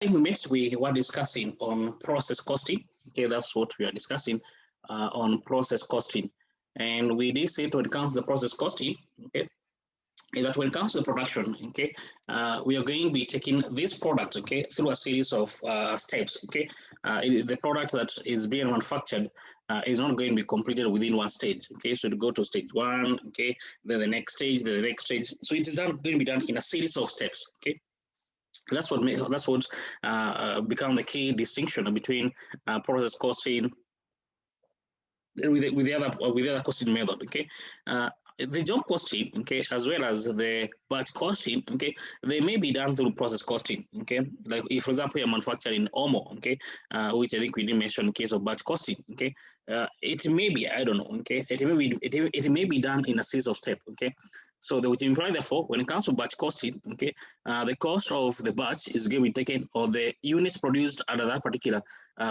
we met, we were discussing on process costing. Okay, that's what we are discussing on process costing. And we did say when it comes to the process costing, okay, is that when it comes to the production, okay, we are going to be taking this product, okay, through a series of steps, okay. The product that is being manufactured is not going to be completed within one stage, okay. So to go to stage one, okay, then the next stage, then the next stage. So it is not going to be done in a series of steps, okay. That's what become the key distinction between process costing with the other costing method, okay. The job costing, okay, as well as the batch costing, okay, they may be done through process costing, okay. Like if, for example, you're manufacturing Omo, okay, which I think we didn't mention in case of batch costing, okay. It may be, I don't know, okay, it may be done in a series of steps, okay. So which implies, therefore, when it comes to batch costing, okay, the cost of the batch is going to be taken, or the units produced under that particular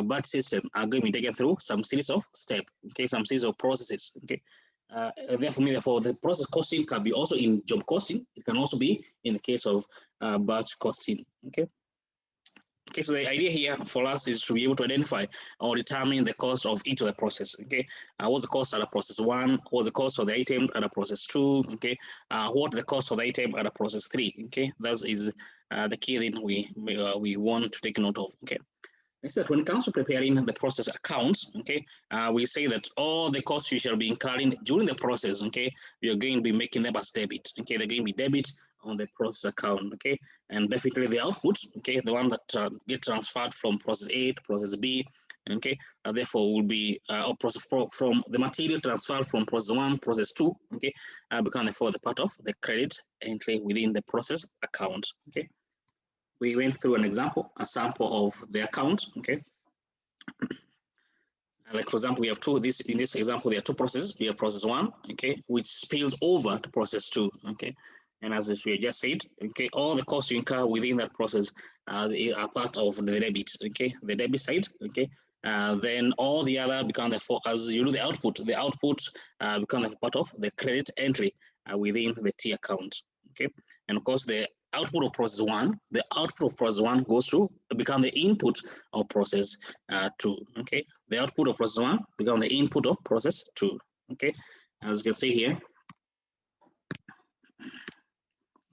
batch system are going to be taken through some series of steps, okay, some series of processes, okay. Therefore, the process costing can be also in job costing. It can also be in the case of batch costing, okay. Okay, so the idea here for us is to be able to identify or determine the cost of each of the process. Okay, what's the cost at a process one? What's the cost of the item at a process two? Okay, what the cost of the item at a process three? Okay, that is the key thing we want to take note of. Okay. Next, that when it comes to preparing the process accounts, okay, we say that all the costs you shall be incurring during the process, okay, we are going to be making them as debit. Okay, they're going to be debit on the process account, okay, and definitely the output, okay, the one that get transferred from process A to process B, okay, therefore will be from the material transferred from process one, process two, okay, become therefore the part of the credit entry within the process account, okay. We went through an example, a sample of the account, okay. Like for example, we have in this example, there are two processes. We have process one, okay, which spills over to process two, okay. And as we just said, okay, all the costs you incur within that process are part of the debit, okay, the debit side, okay. Then all the other become as you do the output become the part of the credit entry within the T account, okay. And of course, the output of process one goes to become the input of process two, okay. The output of process one become the input of process two, okay. As you can see here,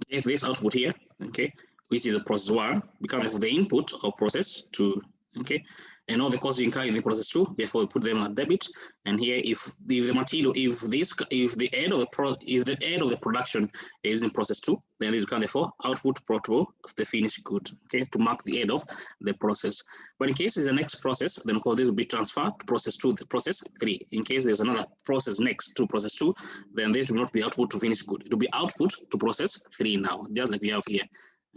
if this output here, okay, which is the process one, becomes the input of process two, okay. And all the costs you incur in the process two, therefore we put them on debit. And here, if the material, if the end of the production is in process two, then this becomes therefore output portable of the finished good, okay, to mark the end of the process. But in case it's the next process, then of course this will be transferred to process two, the process three. In case there's another process next to process two, then this will not be output to finished good. It will be output to process three now, just like we have here,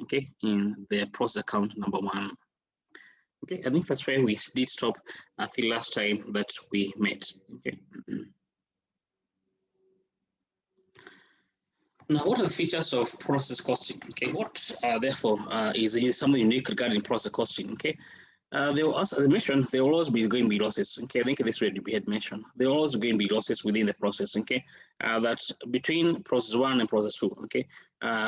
okay, in the process account number one. Okay, I think that's where we did stop the last time that we met. Okay. Now, what are the features of process costing? Okay, what therefore is something unique regarding process costing? Okay, there will, as I mentioned, there will always be going to be losses. Okay, I think this way we had mentioned there will always going to be losses within the process. Okay, that's between process one and process two. Okay,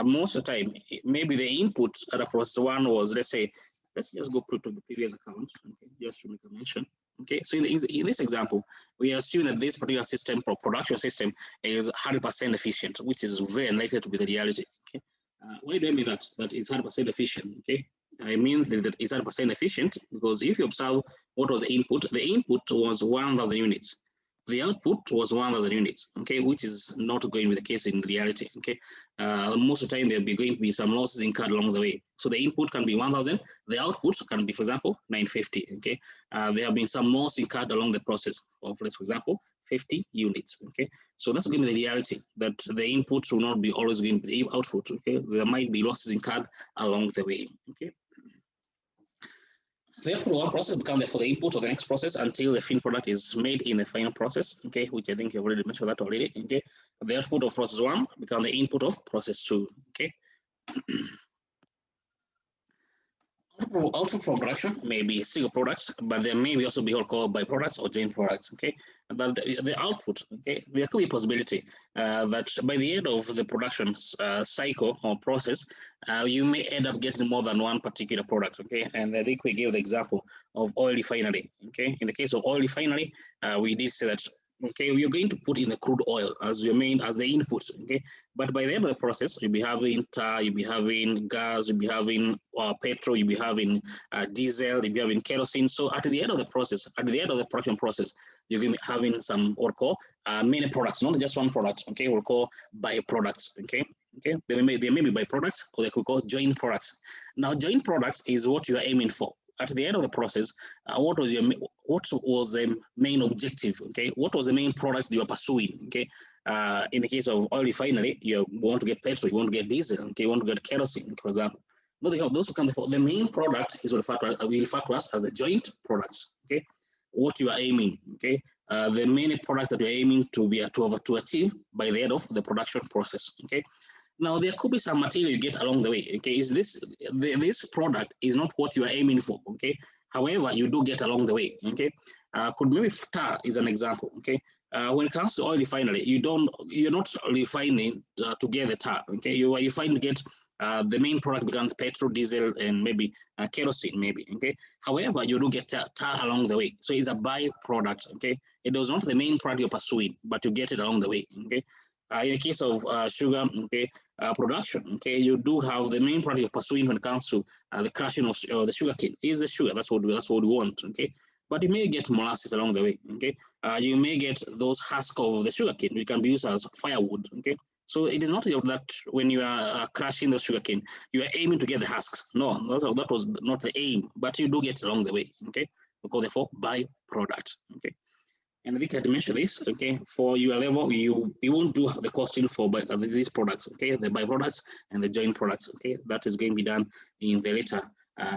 most of the time, maybe the input at a process one was, let's say. Let's just go to the previous account, okay, just to make a mention. Okay, so in this example, we assume that this particular system, production system, is 100% efficient, which is very unlikely to be the reality. Okay, why do I mean that? That it's 100% efficient. Okay, I mean that it's 100% efficient because if you observe what was the input was 1,000 units. The output was 1,000 units, okay, which is not going to be the case in reality, okay. Most of the time, there'll be going to be some losses incurred along the way. So the input can be 1,000, the output can be, for example, 950, okay. There have been some loss incurred along the process of, let's, for example, 50 units, okay. So that's going to be the reality, that the input will not be always going to be the output, okay. There might be losses incurred along the way, okay. Therefore, one process becomes the input of the next process until the finished product is made in the final process, okay, which I think you've already mentioned that already, okay. The output of process one becomes the input of process two, okay. Output from production may be single products, but there may be also be what called byproducts or joint products. Okay, but the output. Okay, there could be a possibility that by the end of the production cycle or process, you may end up getting more than one particular product. Okay, and I think we gave the example of oil refinery. Okay, in the case of oil refinery, we did say that okay, you're going to put in the crude oil as your main as the input. Okay, but by the end of the process, you'll be having tar, you'll be having gas, you'll be having petrol, you'll be having diesel, you'll be having kerosene. So at the end of the process, at the end of the production process, you're going to be having some what we call many products, not just one product. Okay, we'll call byproducts. Okay. Okay, they may be byproducts or they could call joint products. Now, joint products is what you are aiming for at the end of the process. What was the main objective? Okay, what was the main product you are pursuing? Okay, in the case of oil refinery, you want to get petrol, you want to get diesel, okay, you want to get kerosene, for example. Those who come before the main product is referred to us as the joint products. Okay, what you are aiming. Okay, the main product that you're aiming to achieve by the end of the production process. Okay. Now, there could be some material you get along the way. Okay, this product is not what you are aiming for. Okay, however, you do get along the way. Okay, could maybe tar is an example. Okay, when it comes to oil refinery, you're not refining to get the tar. Okay, you are refining to get the main product becomes petrol, diesel, and maybe kerosene, maybe. Okay, however, you do get tar along the way, so it's a byproduct. Okay, it was not the main product you're pursuing, but you get it along the way. Okay. In the case of sugar, okay, production, okay, you do have the main product you're pursuing when it comes to the crushing of the sugar cane is the sugar. That's what we want, okay. But you may get molasses along the way, okay. You may get those husks of the sugar cane, which can be used as firewood, okay. So it is not that when you are crushing the sugar cane, you are aiming to get the husks. No, that was not the aim, but you do get along the way, okay. Because therefore byproduct, okay. And I think I had mentioned this, okay, for your level, you won't do the costing for these products, okay, the byproducts and the joint products, okay, that is going to be done in the later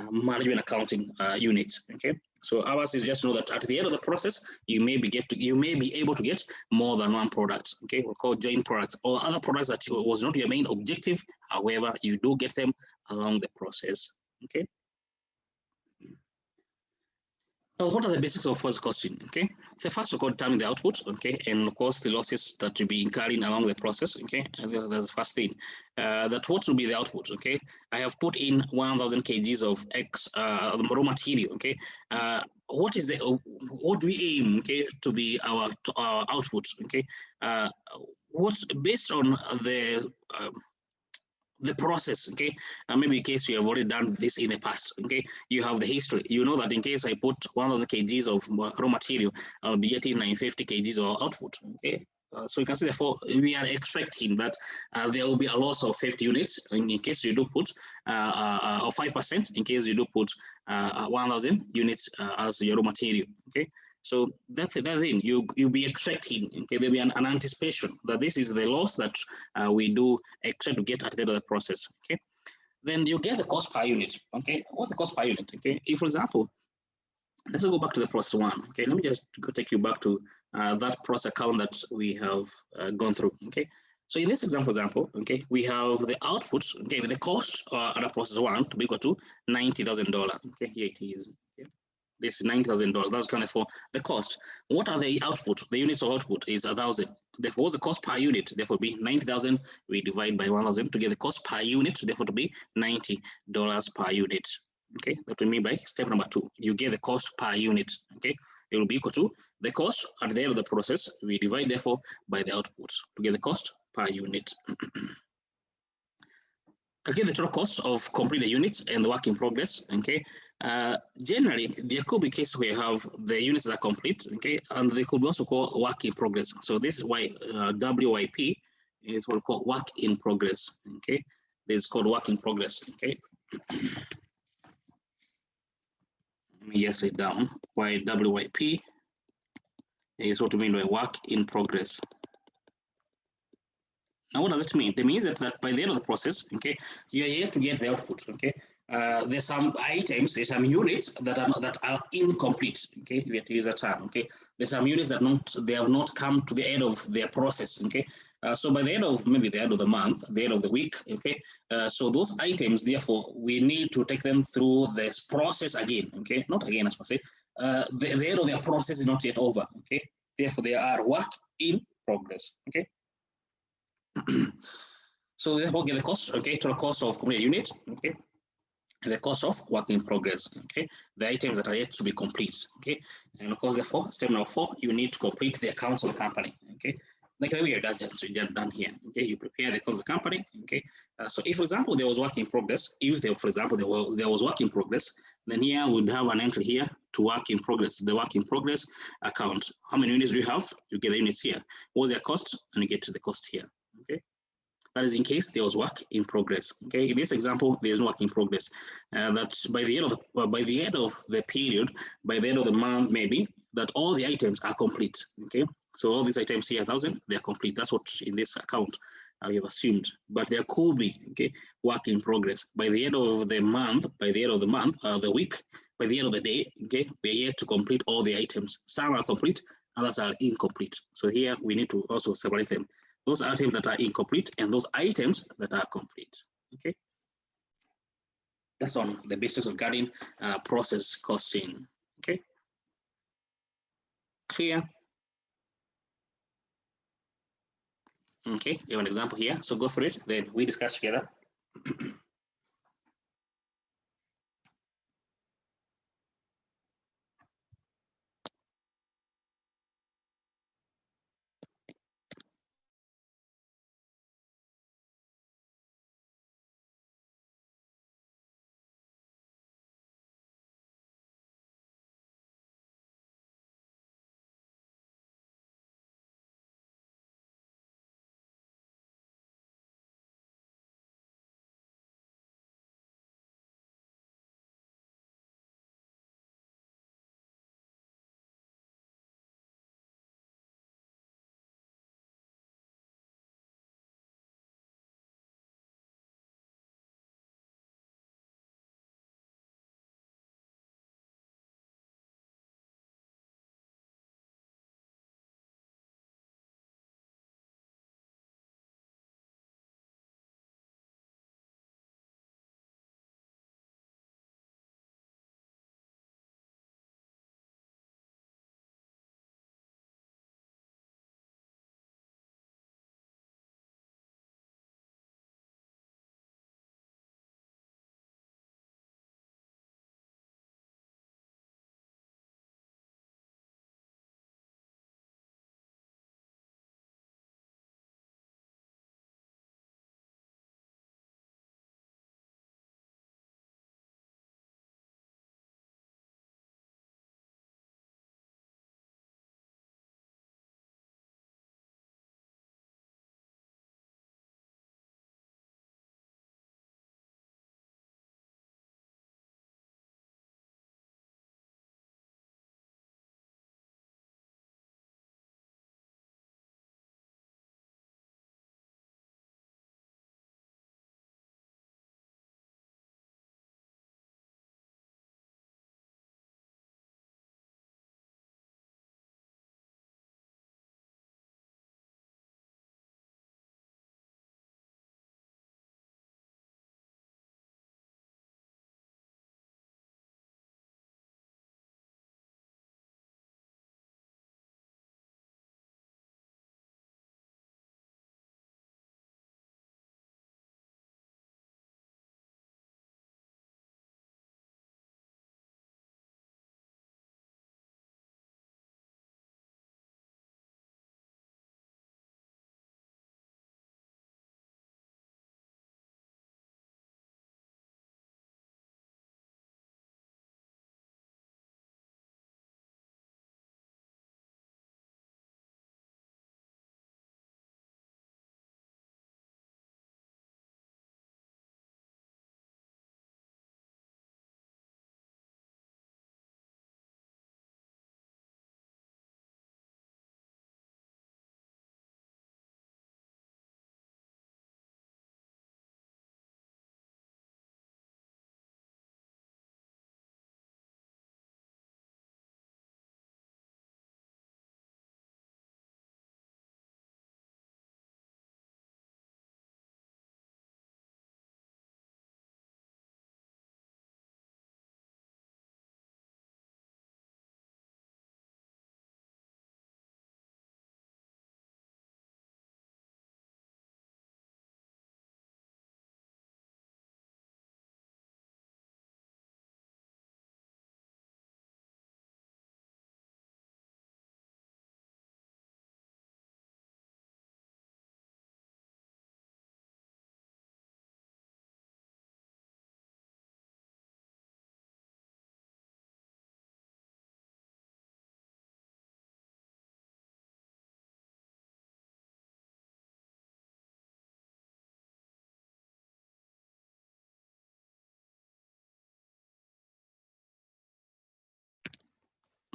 management accounting units, okay. So ours is just know that at the end of the process, you may be able to get more than one product, okay, we'll call joint products or other products that was not your main objective, however, you do get them along the process, okay. Now, what are the basics of first costing? Okay, so first of all, determine the output, okay, and of course the losses that you'll be incurring along the process, okay. And that's the first thing. That what will be the output? Okay, I have put in 1,000 kgs of X raw material. Okay, what do we aim? Okay, to be our output? Okay, what's based on the process, okay, maybe in case you have already done this in the past, okay, you have the history, you know that in case I put 1,000 kgs of raw material, I'll be getting 950 kgs of output, okay. So you can see, therefore, we are expecting that there will be a loss of 50 units in case you do put, or 5% in case you do put 1,000 units as your raw material, okay. So that's the thing you'll be expecting. Okay, there'll be an anticipation that this is the loss that we do expect to get at the end of the process. Okay, then you get the cost per unit. Okay, what's the cost per unit? Okay, if for example, let's go back to the process one. Okay, let me just take you back to that process account that we have gone through. Okay, so in this example, okay, we have the output. Okay, with the cost at the process one to be equal to $90,000. Okay, here it is. Okay. This is $90,000. That's kind of for the cost. What are the output? The units of output is 1,000. Therefore, what's the cost per unit? Therefore, be 90,000. We divide by 1,000 to get the cost per unit. Therefore, to be $90 per unit. Okay, that will mean by step number 2. You get the cost per unit. Okay, it will be equal to the cost at the end of the process. We divide therefore by the output to get the cost per unit. Calculate the total cost of completed units and the work in progress. Okay, generally there could be cases where you have the units that are complete. Okay, and they could also call work in progress. So this is why WIP is what we call work in progress. Okay, this is called work in progress. Okay, let me just write down why WIP is what we mean by work in progress. Now, what does it mean? It means that by the end of the process, okay, you are here to get the output. Okay, there's some items, there's some units that are incomplete. Okay, we have to use that term. Okay, there's some units that they have not come to the end of their process. Okay, So by the end of maybe the end of the month, the end of the week, okay. So those items, therefore, we need to take them through this process again, okay. Not again, as per se. The end of their process is not yet over, okay. Therefore, they are work in progress, okay. So therefore, get the cost, okay, total cost of complete unit, okay, the cost of work in progress, okay, the items that are yet to be complete, okay, and of course, therefore, step number 4, you need to complete the accounts of the company, okay, like the way that's just done here, okay, you prepare the accounts of the company, okay, so if, for example, there was work in progress, if there, for example, there was work in progress, then here we'd have an entry here to work in progress, the work in progress account. How many units do you have? You get the units here. What's their cost? And you get to the cost here, okay. That is in case there was work in progress. Okay, in this example, there is no work in progress. That by the end of the period, by the end of the month, maybe that all the items are complete. Okay, so all these items here, 1,000, they are complete. That's what in this account we have assumed. But there could be work in progress by the end of the month, the week, by the end of the day. Okay, we are yet to complete all the items. Some are complete, others are incomplete. So here we need to also separate them, those items that are incomplete and those items that are complete. Okay, that's on the basis regarding process costing. Okay, clear? Okay, you have an example here, so go through it, then we discuss together.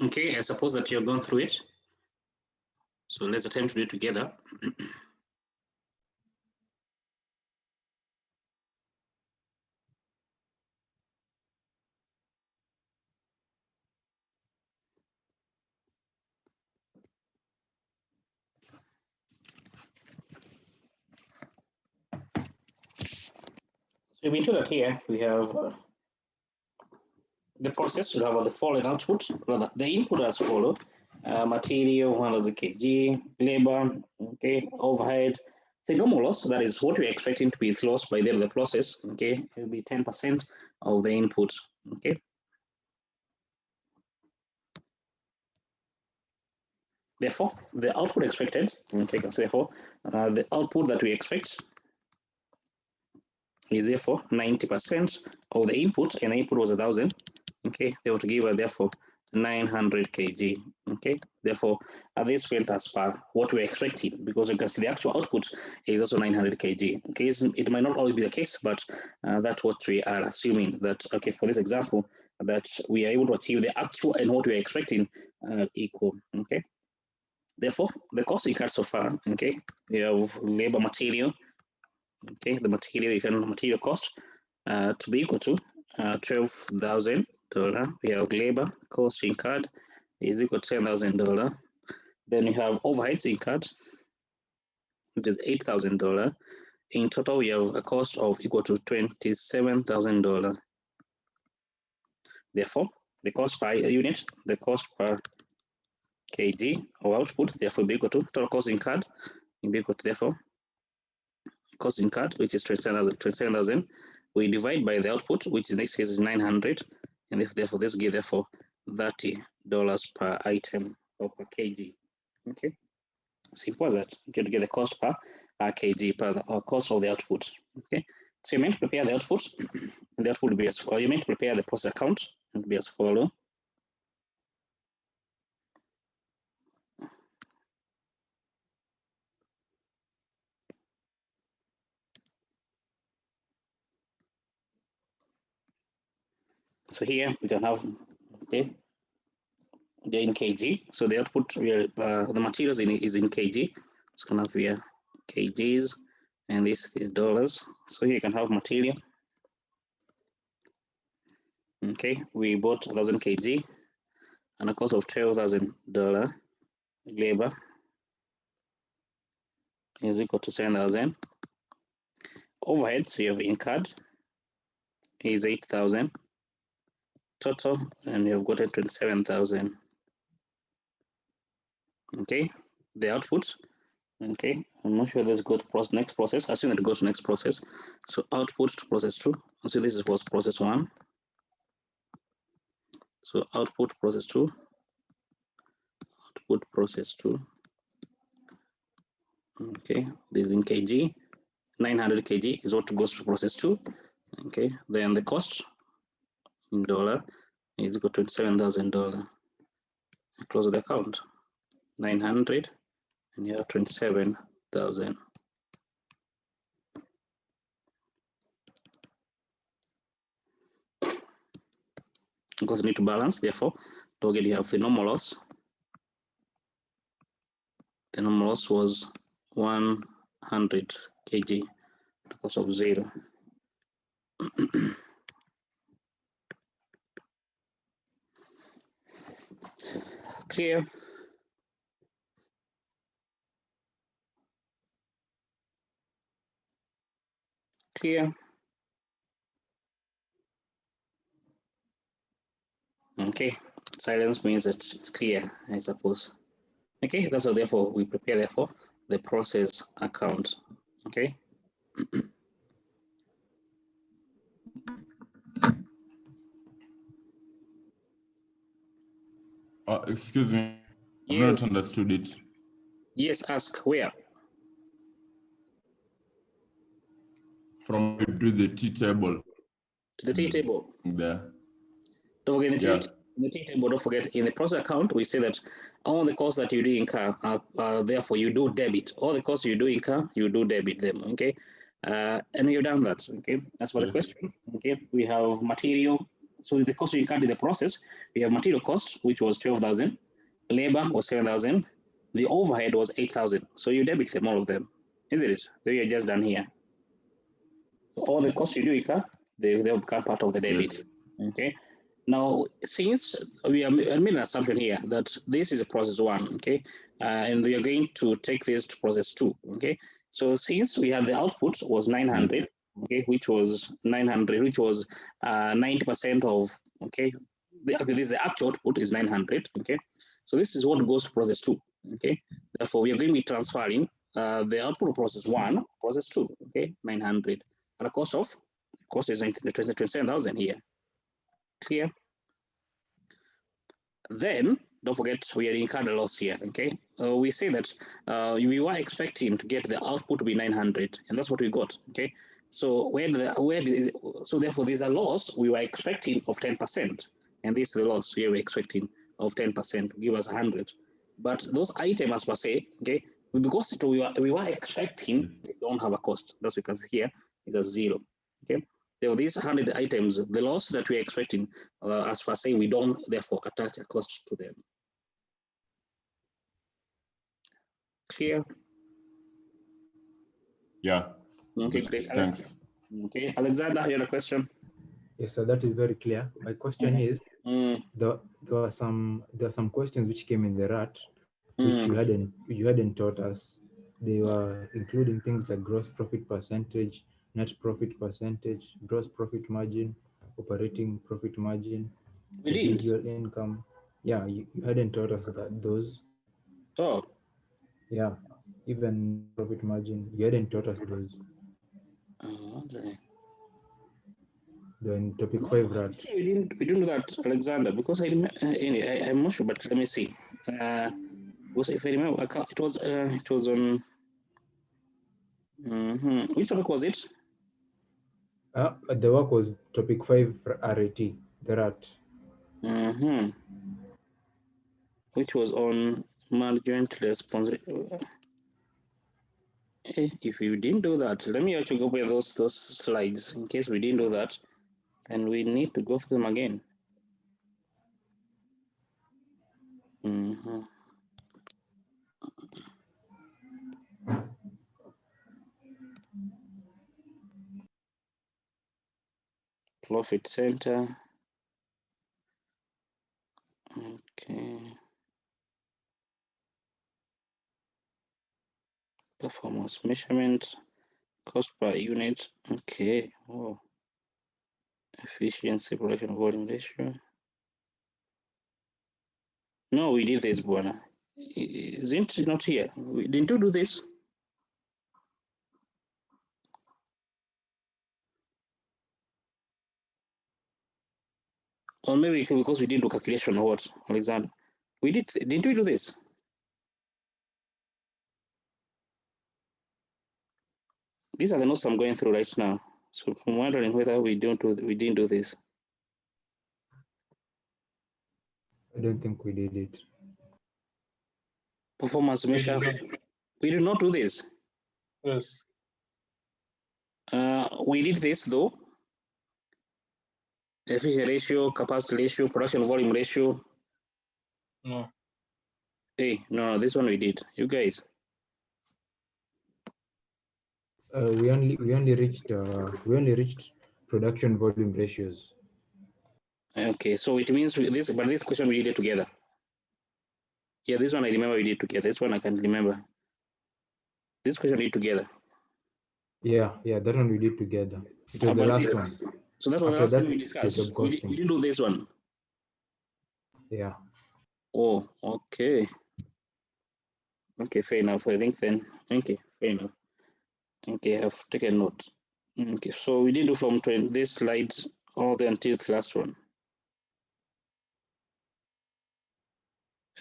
Okay, I suppose that you're going through it. So let's attempt to do it together. So we know that here we have the process should have the following output, rather the input as follow. Material 1,000 kg, labor, okay, overhead. The normal loss, that is what we're expecting to be lost by the end of the process, okay, it will be 10% of the input, okay. Therefore, the output expected, okay, therefore, the output that we expect is therefore 90% of the input, and the input was 1,000, okay, they have to give us therefore 900 kg, okay, therefore this went as per what we're expecting, because you can see the actual output is also 900 kg, okay, it might not always be the case, but that's what we are assuming, that okay, for this example, that we are able to achieve the actual and what we're expecting equal, okay. Therefore the cost incurred so far, okay, you have labor, material, okay, the material cost to be equal to $12,000. We have labor cost incurred is equal to $10,000. Then we have overheads incurred, which is $8,000. In total, we have a cost of equal to $27,000. Therefore, the cost per unit, the cost per kg of output, therefore, be equal to total cost incurred, be equal to therefore cost incurred, which is 27,000. We divide by the output, which in this case is 900, and therefore this gives therefore $30 per item or per kg. Okay, simple as that. Okay, to get the cost per kg per the cost of the output. Okay, so you're meant to prepare the output, and the output will be as follows. You're meant to prepare the process account, and be as follows. So here we can have, okay, they're in kg. So the output, the materials is in kg. So can have here kgs, and this is dollars. So here you can have material. Okay, we bought 1,000 kg and a cost of $12,000. Labor is equal to 10,000. Overheads we have incurred is 8,000 total, and we have gotten 27,000. Okay, the output. Okay, I'm not sure this go to next process. I assume it goes to next process. So output to process 2. So this was process 1. So output process 2. Output process 2. Okay, this is in kg. 900 kg is what goes to process 2. Okay, then the cost in dollar is equal to $27,000. Close the account. 900, and you have 27,000. Because you need to balance, therefore, don't forget you have the normal loss. The normal loss was 100 kg because of 0. Clear? Clear? Okay, silence means that it's clear, I suppose. Okay, that's what therefore we prepare therefore the process account. Okay. Excuse me, Yes. I've not understood it. Yes, ask where? From we do the T table. To the T table. There. Don't forget the T table, don't forget in the process account, we say that all the costs that you do incur are therefore you do debit. All the costs you do incur, you do debit them. Okay. And you've done that. Okay. That's for the question. Okay. We have material. So the cost you incurred in the process, we have material cost, which was 12,000, labor was 7,000, the overhead was 8,000. So you debit them, all of them, isn't it? They are just done here. So all the costs you do incur, they will become part of the debit. Yes. Okay. Now, since we are made an assumption here that this is a process one, okay, and we are going to take this to process two, okay. So since we had the output was 900, okay, which was 900, which was 90% of, okay, this is the actual output is 900, okay. So this is what goes to process two, okay. Therefore, we are going to be transferring the output of process one, process two, okay, 900, and the cost is 27,000 here. Clear? Then don't forget we are incurred a loss here. Okay, we say that we were expecting to get the output to be 900, and that's what we got. Okay, so so therefore there's a loss we were expecting of 10%, and this is the loss we were expecting of 10% to give us 100. But those items per se, okay, because we were expecting they don't have a cost. That's what we can see here is a 0. Okay. There were these 100 items, the loss that we're expecting, as per se, we don't therefore attach a cost to them. Clear? Yeah. Okay, great. Thanks. Okay, Alexander, you had a question? Yes, so that is very clear. My question is, there were some questions which came in the RAT, which you hadn't taught us. They were including things like gross profit percentage, net profit percentage, gross profit margin, operating profit margin, residual income. Yeah, you hadn't taught us those. Oh. Yeah, even profit margin, you hadn't taught us those. Okay. Then topic 5 RAT. We didn't do that, Alexander, because anyway, I'm not sure, but let me see. If I remember, it was on. Which topic was it? The work was topic 5 RAT, the RAT. Which was on management responsibility. If you didn't do that, let me actually go by those slides in case we didn't do that, and we need to go through them again. Profit center. Okay. Performance measurement, cost per unit. Okay. Oh. Efficiency, production volume ratio. No, we did this, Buana. Isn't it not here? Didn't you do this? Or maybe because we didn't do calculation or what, Alexander? We did. Didn't we do this? These are the notes I'm going through right now. So I'm wondering whether we didn't do this. I don't think we did it. Performance measure. We did not do this. Yes. We did this though. Efficiency ratio, capacity ratio, production volume ratio. No. Hey, no, this one we did. You guys. We only reached production volume ratios. Okay, so it means this question we did it together. Yeah, this one I remember we did together. This one I can't remember. This question we did together. Yeah, that one we did together. It was the last one. So that was the last thing we discussed. We didn't do this one. Yeah. Oh, okay. Okay, fair enough. I think then. Okay, fair enough. Okay, I've taken note. Okay, so we didn't do from this slide all the way until the last one.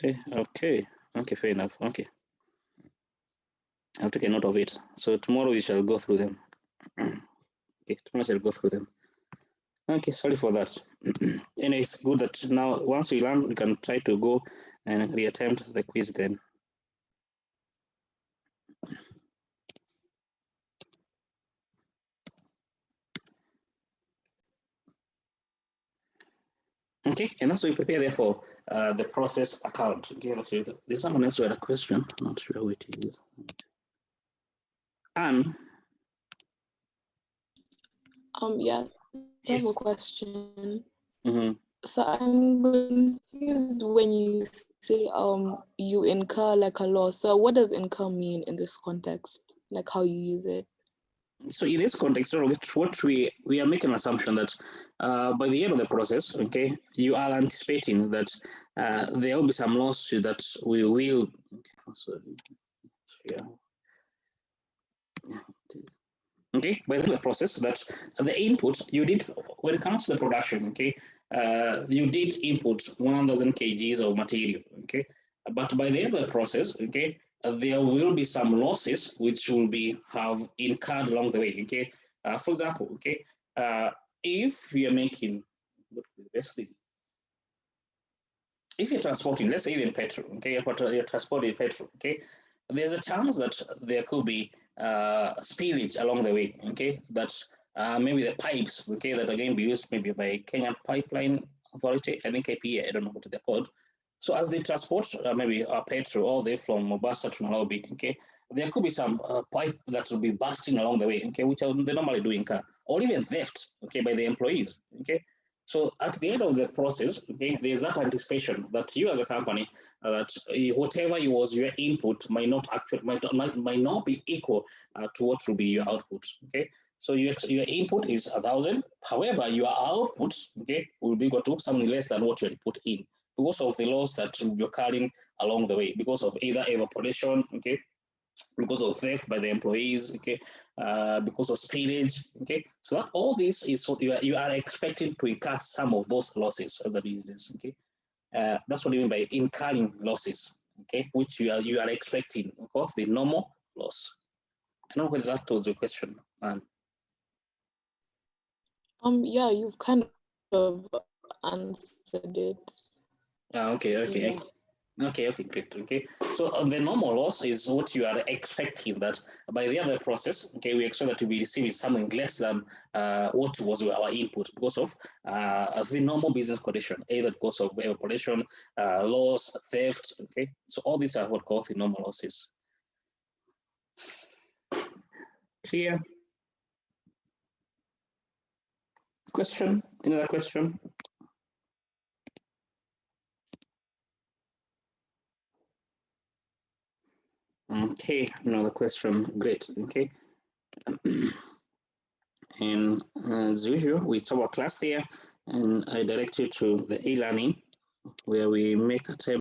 Okay, fair enough. Okay. I'll take a note of it. So tomorrow we shall go through them. Okay, tomorrow I shall go through them. Okay, sorry for that. And it's good that now once we learn, we can try to go and reattempt the quiz then. Okay, and that's what we prepare there for the process account. Okay, let's see. There's someone else who had a question. I'm not sure who it is. Anne. Yeah, I have Yes. a question. Mm-hmm. So I'm confused when you say you incur like a loss. So what does incur mean in this context? Like how you use it? So in this context, what we are making an assumption that by the end of the process, okay, you are anticipating that there will be some loss that we will. Okay, sorry. Yeah. Okay, by the end of the process, that the input you did when it comes to the production, okay, you did input 1,000 kgs of material, okay, but by the end of the process, okay, there will be some losses which will be have incurred along the way, okay. For example, okay, if we are making what is the best thing, if you're transporting, let's say even petrol, okay, you're transporting petrol, okay, there's a chance that there could be spillage along the way, okay, that maybe the pipes, okay, that are going to be used maybe by Kenyan Pipeline Authority, I think KPA, I don't know what they're called. So as they transport maybe petrol all the way from Mombasa to Nairobi, okay, there could be some pipe that will be bursting along the way, okay, which they normally do in car, or even theft, okay, by the employees, okay. So at the end of the process, okay, there's that anticipation that you as a company, that whatever was your input might not be equal to what will be your output. Okay, so your input is 1,000. However, your output, okay, will be equal to something less than what you had put in because of the loss that you're carrying along the way, because of either evaporation, okay, because of theft by the employees, okay, because of spillage, okay. So that all this is what you are expecting to incur some of those losses as a business, okay. That's what I mean by incurring losses, okay, which you are expecting, of course, the normal loss. I don't know whether that was your question, man. Yeah, you've kind of answered it. Okay. Yeah. Okay, great. Okay, so the normal loss is what you are expecting that by the other process, okay, we expect that to be receiving something less than what was our input because of the normal business condition, either because of evaporation, loss, theft, okay. So all these are what called the normal losses. Clear? Question? Another question? Okay, another question. Great. Okay. And as usual, we start our class here, and I direct you to the e-learning where we make a time